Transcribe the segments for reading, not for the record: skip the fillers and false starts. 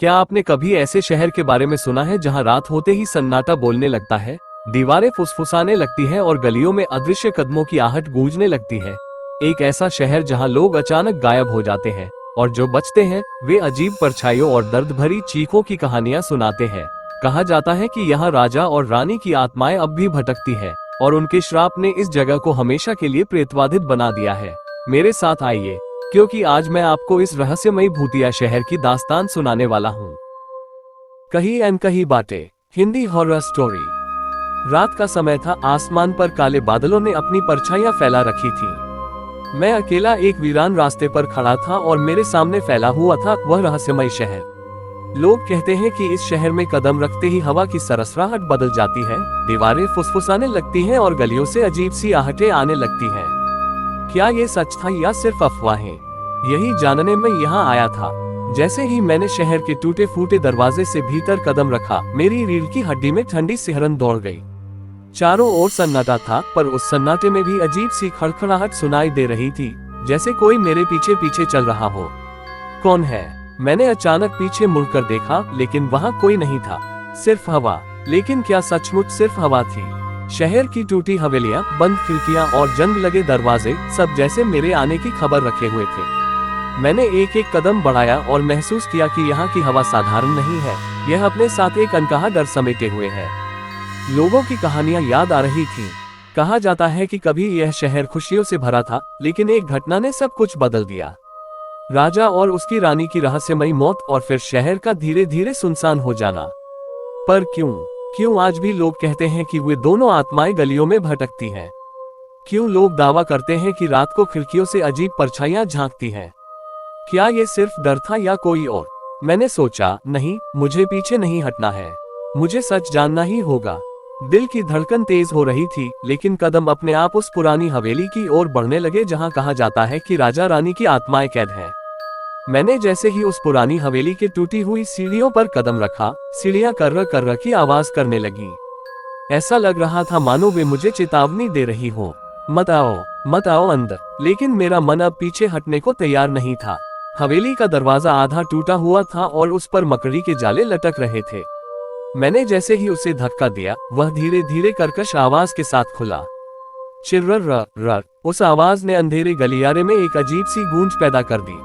क्या आपने कभी ऐसे शहर के बारे में सुना है जहां रात होते ही सन्नाटा बोलने लगता है, दीवारें फुसफुसाने लगती हैं और गलियों में अदृश्य कदमों की आहट गूंजने लगती है। एक ऐसा शहर जहां लोग अचानक गायब हो जाते हैं और जो बचते हैं वे अजीब परछाइयों और दर्द भरी चीखों की कहानियां सुनाते हैं। कहा जाता है कि यहाँ राजा और रानी की आत्माएं अब भी भटकती है और उनके श्राप ने इस जगह को हमेशा के लिए प्रेतवाधित बना दिया है। मेरे साथ आइए, क्योंकि आज मैं आपको इस रहस्यमयी भूतिया शहर की दास्तान सुनाने वाला हूँ। कहीं अनकही बातें, हिंदी हॉरर स्टोरी। रात का समय था, आसमान पर काले बादलों ने अपनी परछाइयां फैला रखी थी। मैं अकेला एक वीरान रास्ते पर खड़ा था और मेरे सामने फैला हुआ था वह रहस्यमय शहर। लोग कहते हैं कि इस शहर में कदम रखते ही हवा की सरसराहट बदल जाती है, दीवारें फुसफुसाने लगती हैं और गलियों से अजीब सी आहटें आने लगती हैं। क्या ये सच था या सिर्फ अफवाहें? यही जानने में यहाँ आया था। जैसे ही मैंने शहर के टूटे फूटे दरवाजे से भीतर कदम रखा, मेरी रीढ़ की हड्डी में ठंडी सिहरन दौड़ गई। चारों ओर सन्नाटा था, पर उस सन्नाटे में भी अजीब सी खड़खड़ाहट सुनाई दे रही थी, जैसे कोई मेरे पीछे पीछे चल रहा हो। कौन है? मैंने अचानक पीछे मुड़कर देखा, लेकिन वहाँ कोई नहीं था, सिर्फ हवा। लेकिन क्या सचमुच सिर्फ हवा थी? शहर की टूटी हवेलियां, बंद खिड़कियां और जंग लगे दरवाजे सब जैसे मेरे आने की खबर रखे हुए थे। मैंने एक एक कदम बढ़ाया और महसूस किया कि यहाँ की हवा साधारण नहीं है, यह अपने साथ एक अनकहा डर समेटे हुए है। लोगों की कहानियां याद आ रही थीं। कहा जाता है कि कभी यह शहर खुशियों से भरा था, लेकिन एक घटना ने सब कुछ बदल दिया। राजा और उसकी रानी की रहस्यमयी मौत और फिर शहर का धीरे धीरे सुनसान हो जाना। पर क्यों आज भी लोग कहते हैं कि वे दोनों आत्माएं गलियों में भटकती हैं? क्यों लोग दावा करते हैं कि रात को खिड़कियों से अजीब परछाइयां झांकती हैं? क्या ये सिर्फ डर था या कोई और? मैंने सोचा, नहीं, मुझे पीछे नहीं हटना है, मुझे सच जानना ही होगा। दिल की धड़कन तेज हो रही थी, लेकिन कदम अपने आप उस पुरानी हवेली की ओर बढ़ने लगे जहां कहा जाता है कि राजा रानी की आत्माएं कैद हैं। मैंने जैसे ही उस पुरानी हवेली के टूटी हुई सीढ़ियों पर कदम रखा, सीढ़ियां कर्र की आवाज करने लगी। ऐसा लग रहा था मानो वे मुझे चेतावनी दे रही हो, मत आओ अंदर। लेकिन मेरा मन अब पीछे हटने को तैयार नहीं था। हवेली का दरवाजा आधा टूटा हुआ था और उस पर मकड़ी के जाले लटक रहे थे। मैंने जैसे ही उसे धक्का दिया, वह धीरे धीरे कर्कश आवाज के साथ खुला। चिर्र। उस आवाज ने अंधेरे गलियारे में एक अजीब सी गूंज पैदा कर दी।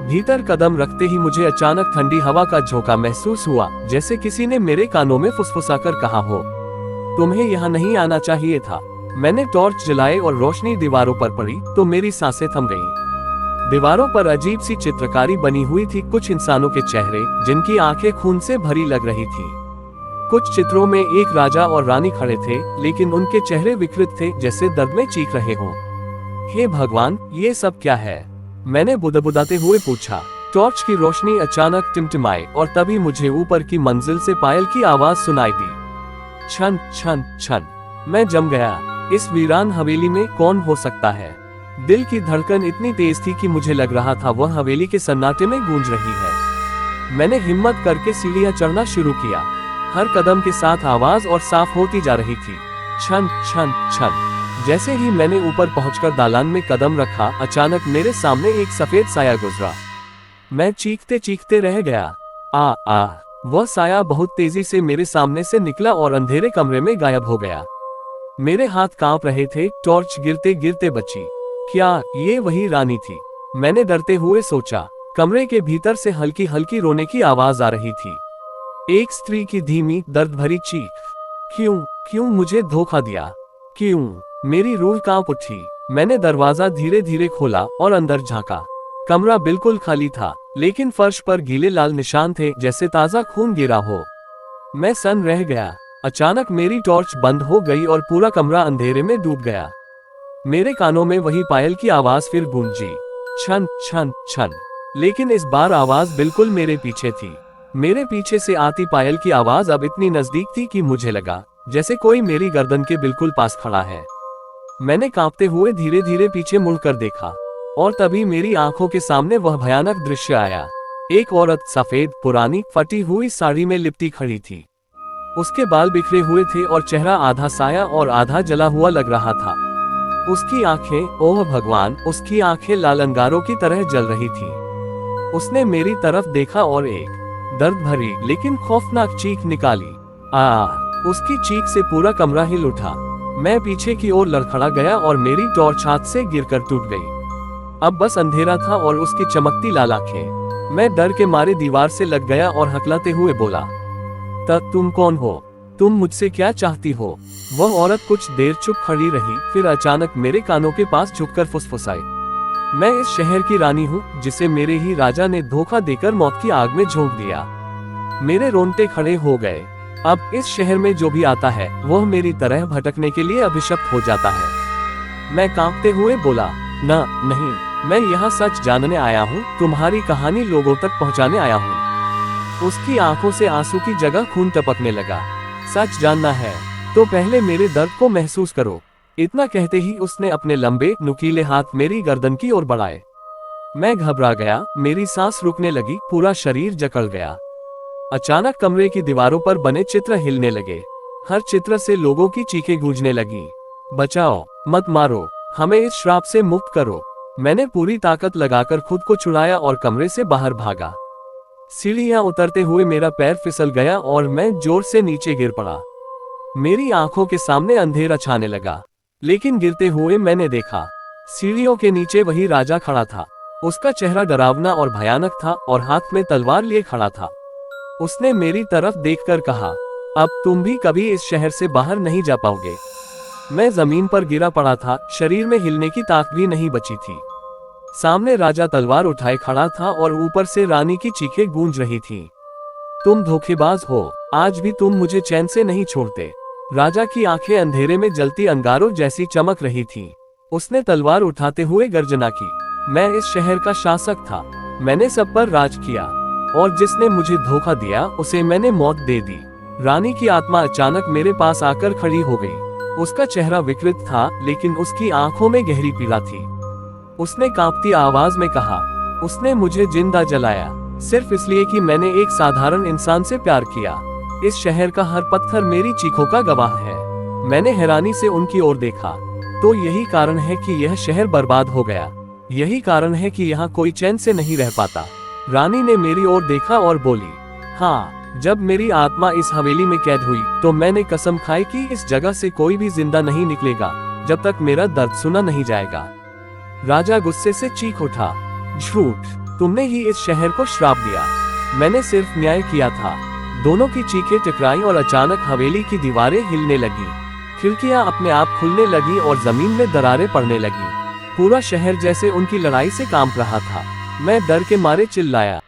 भीतर कदम रखते ही मुझे अचानक ठंडी हवा का झोंका महसूस हुआ, जैसे किसी ने मेरे कानों में फुसफुसाकर कहा हो, तुम्हें यहाँ नहीं आना चाहिए था। मैंने टॉर्च जलाए और रोशनी दीवारों पर पड़ी तो मेरी सांसें थम गईं। दीवारों पर अजीब सी चित्रकारी बनी हुई थी, कुछ इंसानों के चेहरे जिनकी आंखें खून से भरी लग रही थी। कुछ चित्रों में एक राजा और रानी खड़े थे, लेकिन उनके चेहरे विकृत थे, जैसे दर्द में चीख रहे हों। हे भगवान, ये सब क्या है? मैंने बुदबुदाते हुए पूछा। टॉर्च की रोशनी अचानक टिमटिमाई और तभी मुझे ऊपर की मंजिल से पायल की आवाज सुनाई दी। छन छन छन। मैं जम गया। इस वीरान हवेली में कौन हो सकता है? दिल की धड़कन इतनी तेज थी कि मुझे लग रहा था वह हवेली के सन्नाटे में गूंज रही है। मैंने हिम्मत करके सीढ़ियां चढ़ना शुरू किया। हर कदम के साथ आवाज और साफ होती जा रही थी। छन छन छन। जैसे ही मैंने ऊपर पहुंचकर दालान में कदम रखा, अचानक मेरे सामने एक सफेद साया गुजरा। मैं चीखते चीखते रह गया। आ। वह साया बहुत तेजी से मेरे सामने से निकला और अंधेरे कमरे में गायब हो गया। मेरे हाथ कांप रहे थे, टॉर्च गिरते गिरते बची। क्या ये वही रानी थी? मैंने डरते हुए सोचा। कमरे के भीतर से हल्की हल्की रोने की आवाज आ रही थी, एक स्त्री की धीमी दर्द भरी चीख। क्यों मुझे धोखा दिया? क्यों? मेरी रूह कांप उठी। मैंने दरवाजा धीरे धीरे खोला और अंदर झांका। कमरा बिल्कुल खाली था, लेकिन फर्श पर गीले लाल निशान थे, जैसे ताजा खून गिरा हो। मैं सन रह गया। अचानक मेरी टॉर्च बंद हो गई और पूरा कमरा अंधेरे में डूब गया। मेरे कानों में वही पायल की आवाज फिर गूंजी, छन छन छन। लेकिन इस बार आवाज बिल्कुल मेरे पीछे थी। मेरे पीछे से आती पायल की आवाज अब इतनी नजदीक थी कि मुझे लगा जैसे कोई मेरी गर्दन के बिल्कुल पास खड़ा है। मैंने कांपते हुए धीरे धीरे पीछे मुड़कर देखा और तभी मेरी आंखों के सामने वह भयानक दृश्य आया। एक औरत सफेद पुरानी फटी हुई साड़ी में लिपटी खड़ी थी। उसके बाल बिखरे हुए थे और चेहरा आधा साया और आधा जला हुआ लग रहा था। उसकी आंखें, ओह भगवान, उसकी आंखें लाल अंगारों की तरह जल रही थी। उसने मेरी तरफ देखा और एक दर्द भरी लेकिन खौफनाक चीख निकाली। उसकी चीख से पूरा कमरा हिल उठा। मैं पीछे की ओर लड़खड़ा गया और मेरी टॉर्च हाथ से गिरकर टूट गई। अब बस अंधेरा था और उसकी चमकती लाल आंखें। मैं डर के मारे दीवार से लग गया और हकलाते हुए बोला, तुम कौन हो? तुम मुझसे क्या चाहती हो? वह औरत कुछ देर चुप खड़ी रही, फिर अचानक मेरे कानों के पास झुककर फुसफुसाई, मैं इस शहर की रानी हूँ जिसे मेरे ही राजा ने धोखा देकर मौत की आग में झोंक दिया। मेरे रोंगटे खड़े हो गए। अब इस शहर में जो भी आता है वह मेरी तरह भटकने के लिए अभिशप्त हो जाता है। मैं कांपते हुए बोला, नहीं, मैं यहाँ सच जानने आया हूँ, तुम्हारी कहानी लोगों तक पहुँचाने आया हूँ। उसकी आंखों से आंसू की जगह खून टपकने लगा। सच जानना है तो पहले मेरे दर्द को महसूस करो। इतना कहते ही उसने अपने लंबे नुकीले हाथ मेरी गर्दन की ओर बढ़ाए। मैं घबरा गया, मेरी सांस रुकने लगी, पूरा शरीर जकड़ गया। अचानक कमरे की दीवारों पर बने चित्र हिलने लगे। हर चित्र से लोगों की चीखें गूंजने लगीं, बचाओ, मत मारो, हमें इस श्राप से मुक्त करो। मैंने पूरी ताकत लगाकर खुद को छुड़ाया और कमरे से बाहर भागा। सीढ़ियां उतरते हुए मेरा पैर फिसल गया और मैं जोर से नीचे गिर पड़ा। मेरी आंखों के सामने अंधेरा छाने लगा, लेकिन गिरते हुए मैंने देखा, सीढ़ियों के नीचे वही राजा खड़ा था। उसका चेहरा डरावना और भयानक था और हाथ में तलवार लिए खड़ा था। उसने मेरी तरफ देखकर कहा, अब तुम भी कभी इस शहर से बाहर नहीं जा पाओगे। मैं जमीन पर गिरा पड़ा था, शरीर में हिलने की ताकत भी नहीं बची थी। सामने राजा तलवार उठाए खड़ा था और ऊपर से रानी की चीखें गूंज रही थीं। तुम धोखेबाज हो, आज भी तुम मुझे चैन से नहीं छोड़ते। राजा की आंखें अंधेरे में जलती अंगारों जैसी चमक रही थीं। उसने तलवार उठाते हुए गर्जना की, मैं इस शहर का शासक था, मैंने सब पर राज किया, और जिसने मुझे धोखा दिया उसे मैंने मौत दे दी। रानी की आत्मा अचानक मेरे पास आकर खड़ी हो गई। उसका चेहरा विकृत था, लेकिन उसकी आंखों में गहरी पीड़ा थी। उसने कांपती आवाज में कहा, उसने मुझे जिंदा जलाया, सिर्फ इसलिए कि मैंने एक साधारण इंसान से प्यार किया। इस शहर का हर पत्थर मेरी चीखों का गवाह है। मैंने हैरानी से उनकी ओर देखा। तो यही कारण है कि यह शहर बर्बाद हो गया, यही कारण है कि यहाँ कोई चैन से नहीं रह पाता। रानी ने मेरी ओर देखा और बोली, हाँ, जब मेरी आत्मा इस हवेली में कैद हुई तो मैंने कसम खाई कि इस जगह से कोई भी जिंदा नहीं निकलेगा जब तक मेरा दर्द सुना नहीं जाएगा। राजा गुस्से से चीख उठा, झूठ, तुमने ही इस शहर को श्राप दिया, मैंने सिर्फ न्याय किया था। दोनों की चीखें टकराईं और अचानक हवेली की दीवारें हिलने लगीं, खिड़कियां अपने आप खुलने लगीं और जमीन में दरारें पड़ने लगीं। पूरा शहर जैसे उनकी लड़ाई से कांप रहा था। मैं डर के मारे चिल्लाया,